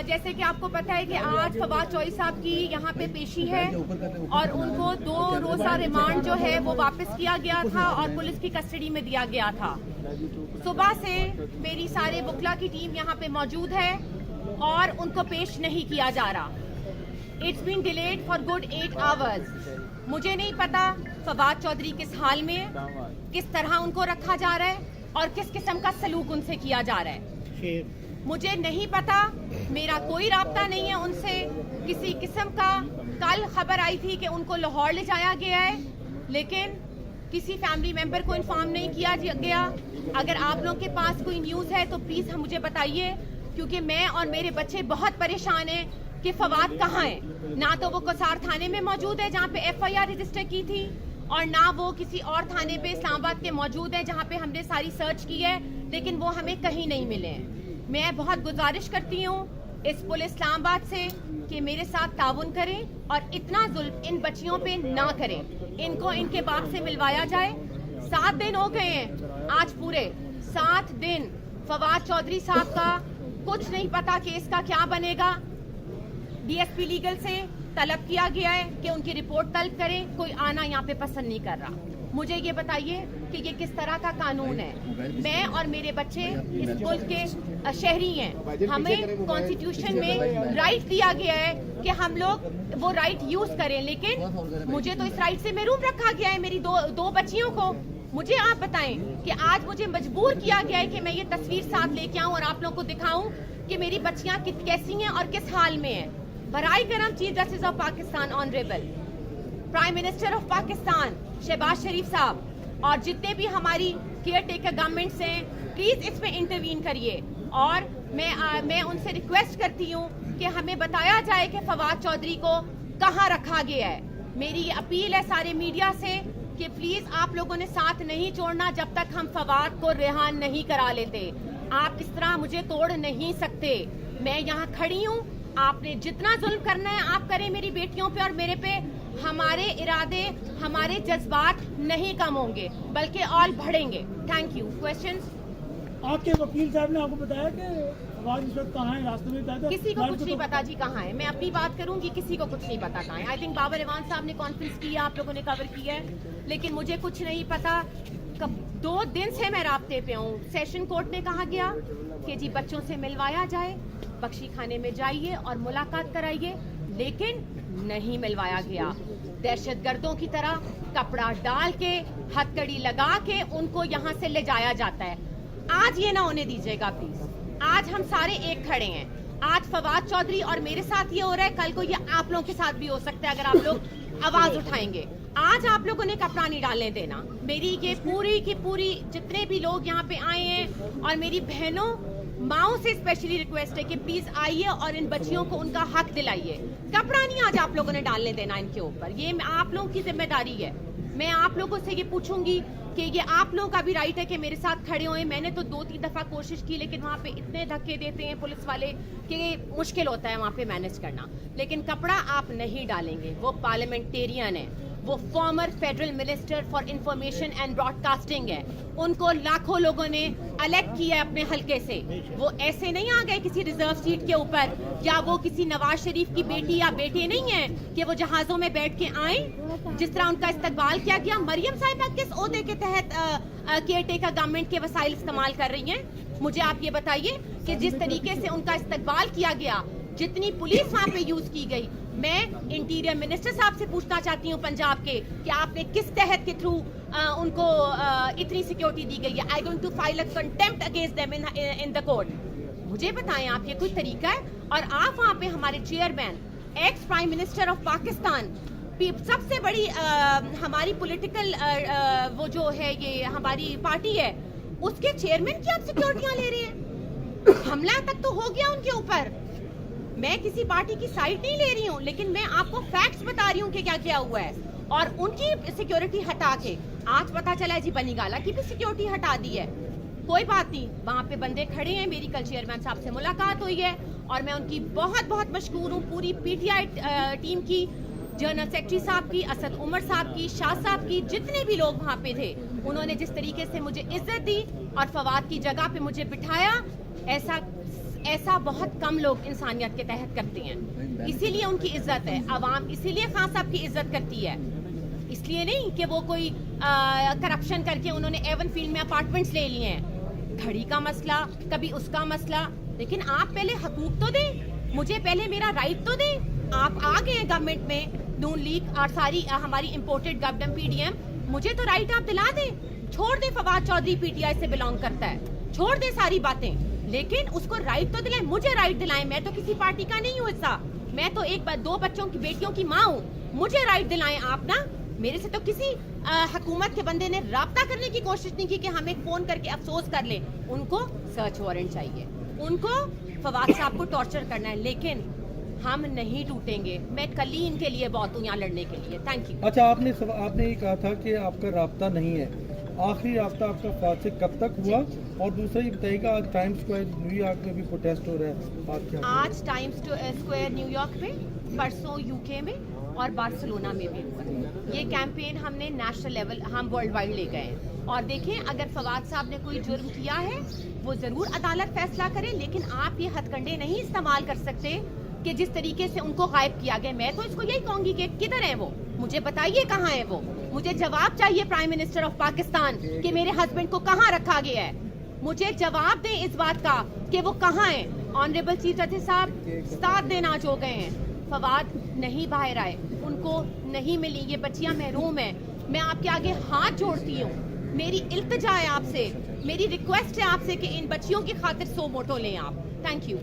جیسے کہ آپ کو پتہ ہے کہ آج فواد چودھری صاحب کی یہاں پہ پیشی ہے اور ان کو 2 روزہ ریمانڈ جو ہے وہ واپس کیا گیا تھا اور پولیس کی کسٹڈی میں دیا گیا تھا. صبح سے میری سارے وکلا کی ٹیم یہاں پہ موجود ہے اور ان کو پیش نہیں کیا جا رہا. It's been delayed for good 8 hours. مجھے نہیں پتا فواد چودھری کس حال میں, کس طرح ان کو رکھا جا رہا ہے اور کس قسم کا سلوک ان سے کیا جا رہا ہے. مجھے نہیں پتا, میرا کوئی رابطہ نہیں ہے ان سے. کسی قسم کا کل خبر آئی تھی کہ ان کو لاہور لے جایا گیا ہے, لیکن کسی فیملی ممبر کو انفارم نہیں کیا گیا. اگر آپ لوگوں کے پاس کوئی نیوز ہے تو پلیز مجھے بتائیے, کیونکہ میں اور میرے بچے بہت پریشان ہیں کہ فواد کہاں ہے. نہ تو وہ کسار تھانے میں موجود ہے جہاں پہ FIR رجسٹر کی تھی, اور نہ وہ کسی اور تھانے پہ اسلام آباد کے موجود ہیں جہاں پہ ہم نے ساری سرچ کی ہے, لیکن وہ ہمیں کہیں نہیں ملے ہیں. میں بہت گزارش کرتی ہوں اس پولیس اسلام آباد سے کہ میرے ساتھ تعاون کریں اور اتنا ظلم ان بچیوں پہ نہ کریں. ان کو ان کے باپ سے ملوایا جائے. 7 دن ہو گئے ہیں آج, پورے 7 دن فواد چودھری صاحب کا کچھ نہیں پتا کیس کا کیا بنے گا. DSP لیگل سے طلب کیا گیا ہے کہ ان کی رپورٹ طلب کریں, کوئی آنا یہاں پہ پسند نہیں کر رہا. مجھے یہ بتائیے کہ یہ کس طرح کا قانون ہے. میں اور میرے بچے اس ملک کے شہری ہیں. ہمیں کانسٹیٹیوشن میں رائٹ دیا گیا ہے کہ ہم لوگ وہ رائٹ یوز کریں, لیکن مجھے تو اس رائٹ سے محروم رکھا گیا ہے, میری دو بچیوں کو. مجھے آپ بتائیں کہ آج مجھے مجبور کیا گیا ہے کہ میں یہ تصویر ساتھ لے کے آؤں اور آپ لوگوں کو دکھاؤں کہ میری بچیاں کیسی ہیں اور کس حال میں ہیں. برائے کرم chief justice of Pakistan honourable prime minister of Pakistan Shahbaz Sharif صاحب اور جتنے بھی ہماری کیئر ٹیکر گورنمنٹس ہیں, پلیز اس میں انٹروین کریے. اور میں ان سے ریکویسٹ کرتی ہوں کہ ہمیں بتایا جائے کہ فواد چودھری کو کہاں رکھا گیا ہے. میری یہ اپیل ہے سارے میڈیا سے کہ پلیز آپ لوگوں نے ساتھ نہیں چھوڑنا جب تک ہم فواد کو رہا نہیں کرا لیتے. آپ اس طرح مجھے توڑ نہیں سکتے. میں یہاں کھڑی ہوں, آپ نے جتنا ظلم کرنا ہے آپ کریں میری بیٹیوں پہ اور میرے پہ. ہمارے ارادے, ہمارے جذبات نہیں کم ہوں گے بلکہ اور بڑھیں گے. Thank you. کوشچنز؟ آپ کے وکیل صاحب نے آپ کو بتایا کہ فواد اس وقت کہاں ہے, راستے میں بتایا تھا؟ کسی کو کچھ نہیں پتا جی کہاں ہے. میں اپنی بات کروں گی, کسی کو کچھ نہیں پتا کہاں ہے. آئی تھنک بابر ایوان صاحب نے کانفرنس کی ہے, آپ لوگوں نے کور کیا ہے, لیکن مجھے کچھ نہیں پتا. 2 دن سے میں رابطے پہ ہوں. سیشن کورٹ نے کہا گیا کہ جی بچوں سے ملوایا جائے, بخشی خانے میں جائیے اور ملاقات کرائیے, لیکن نہیں ملوایا گیا. دہشت گردوں کی طرح کپڑا ڈال کے, ہتھکڑی لگا کے ان کو یہاں سے لے جایا جاتا ہے. آج یہ نہ ہونے دیجیے گا پلیز. آج ہم سارے ایک کھڑے ہیں. آج فواد چودھری اور میرے ساتھ یہ ہو رہا ہے, کل کو یہ آپ لوگوں کے ساتھ بھی ہو سکتا ہے اگر آپ لوگ آواز اٹھائیں گے. آج آپ لوگوں نے کپڑا نہیں ڈالنے دینا. میری یہ پوری کی پوری جتنے بھی لوگ یہاں پہ آئے ہیں اور میری بہنوں ماؤں سے اسپیشلی ریکویسٹ ہے کہ پلیز آئیے اور ان بچیوں کو ان کا حق دلائیے. کپڑا نہیں آج آپ لوگوں نے ڈالنے دینا ان کے اوپر. یہ آپ لوگوں کی ذمہ داری ہے. میں آپ لوگوں سے یہ پوچھوں گی کہ یہ آپ لوگوں کا بھی رائٹ ہے کہ میرے ساتھ کھڑے ہوئے. میں نے تو 2-3 دفعہ کوشش کی, لیکن وہاں پہ اتنے دھکے دیتے ہیں پولیس والے کہ مشکل ہوتا ہے وہاں پہ مینج کرنا. لیکن کپڑا آپ نہیں ڈالیں گے. وہ پارلیمنٹیرین ہیں, وہ former federal minister for information and broadcasting ہے. ان کو لاکھوں لوگوں نے الیکٹ کیا ہے اپنے حلقے سے. وہ ایسے نہیں آ گئے کسی ریزرو سیٹ کے اوپر, یا وہ کسی نواز شریف کی بیٹی یا بیٹے نہیں ہیں کہ وہ جہازوں میں بیٹھ کے آئیں جس طرح ان کا استقبال کیا گیا. مریم صاحبہ کس عہدے کے تحت کیئر ٹیکر گورنمنٹ کے وسائل استعمال کر رہی ہیں؟ مجھے آپ یہ بتائیے کہ جس طریقے سے ان کا استقبال کیا گیا, جتنی پولیس وہاں پہ یوز کی گئی. میں انٹیریئر منسٹر صاحب سے پوچھنا چاہتی ہوں پنجاب کے کہ آپ نے کس تحت کے تھرو ان کو اتنی سیکیورٹی دی گئی ہے. I going to file a contempt against them in the court. مجھے بتائیں آپ, یہ کوئی طریقہ ہے؟ اور آپ وہاں پہ ہمارے chairman, ex prime minister of Pakistan, سب سے بڑی ہماری پولیٹیکل وہ جو ہے یہ ہماری پارٹی ہے, اس کے چیئرمین کی آپ سیکیورٹیاں لے رہے ہیں. حملہ تک تو ہو گیا ان کے اوپر. میں کسی پارٹی کی سائڈ نہیں لے رہی ہوں, لیکن میں آپ کو فیکٹس بتا رہی ہوں کہ کیا کیا ہوا ہے. اور ان کی سیکیورٹی ہٹا کے آج پتا چلا ہے جی بنی گالا کی بھی سیکیورٹی ہٹا دی ہے. کوئی بات نہیں, وہاں پہ بندے کھڑے ہیں. میری کل چیئرمین صاحب سے ملاقات ہوئی ہے اور میں ان کی بہت بہت مشکور ہوں, پوری PTI ٹیم کی, جنرل سیکرٹری صاحب کی, اسد عمر صاحب کی, شاہ صاحب کی, جتنے بھی لوگ وہاں پہ تھے. انہوں نے جس طریقے سے مجھے عزت دی اور فواد کی جگہ پہ مجھے بٹھایا, ایسا ایسا بہت کم لوگ انسانیت کے تحت کرتے ہیں. اسی لیے ان کی عزت ہے. عوام اسی لیے خان صاحب کی عزت کرتی ہے, اس لیے نہیں کہ وہ کوئی کرپشن کر کے انہوں نے ایون فیلڈ میں اپارٹمنٹس لے لیے ہیں. گھڑی کا مسئلہ, کبھی اس کا مسئلہ, لیکن آپ پہلے حقوق تو دیں, مجھے پہلے میرا رائٹ تو دیں. آپ آ گئے گورنمنٹ میں, نون لیگ اور ساری ہماری imported government P D M, مجھے تو رائٹ آپ دلا دیں. چھوڑ دیں Fawad Chaudhry P T I سے بلانگ کرتا ہے, چھوڑ دیں ساری باتیں, لیکن اس کو رائٹ تو دلائیں. مجھے رائٹ دلائیں, میں تو کسی پارٹی کا نہیں ہوں حصہ, میں تو دو بچوں کی بیٹیوں کی ماں ہوں. مجھے رائٹ دلائیں آپ نا. میرے سے تو کسی حکومت کے بندے نے رابطہ کرنے کی کوشش نہیں کی کہ ہمیں فون کر کے افسوس کر لیں. ان کو سرچ وارنٹ چاہیے, ان کو فواد صاحب کو ٹارچر کرنا ہے, لیکن ہم نہیں ٹوٹیں گے. میں کل ہی ان کے لیے بہت ہوں یہاں لڑنے کے لیے. Thank you. اچھا, آپ نے یہ کہا تھا کہ آپ کا رابطہ نہیں ہے, آخری رابطہ آپ کا فواد سے کب تک ہوا؟ اور دوسرا یہ بتائیے گا, آج ٹائمز اسکوائر نیو یارک میں بھی پروٹیسٹ ہو رہا ہے, آپ کیا؟ آج ٹائمز اسکوائر نیو یارک میں, پرسوں یو کے میں اور بارسلونا میں بھی ہوا. یہ کیمپین ہم نے نیشنل لیول, ہم ورلڈ وائڈ لے گئے ہیں. اور دیکھیں, اگر فواد صاحب نے کوئی جرم کیا ہے وہ ضرور عدالت فیصلہ کرے, لیکن آپ یہ ہتھ کنڈے نہیں استعمال کر سکتے کہ جس طریقے سے ان کو غائب کیا گیا. میں تو اس کو یہی کہوں گی کہ کدھر ہیں وہ, مجھے بتائیے کہاں ہے وہ. مجھے جواب چاہیے پرائم منسٹر آف پاکستان کہ میرے ہسبینڈ کو کہاں رکھا گیا ہے. مجھے جواب دیں اس بات کا کہ وہ کہاں ہیں. آنریبل چیف جسٹس صاحب 7 دن آج ہو گئے ہیں, فواد نہیں باہر آئے, ان کو نہیں ملی. یہ بچیاں محروم ہیں. میں آپ کے آگے ہاتھ جوڑتی ہوں, میری التجا ہے آپ سے, میری ریکویسٹ ہے آپ سے کہ ان بچیوں کی خاطر سو موٹو لیں آپ. Thank you.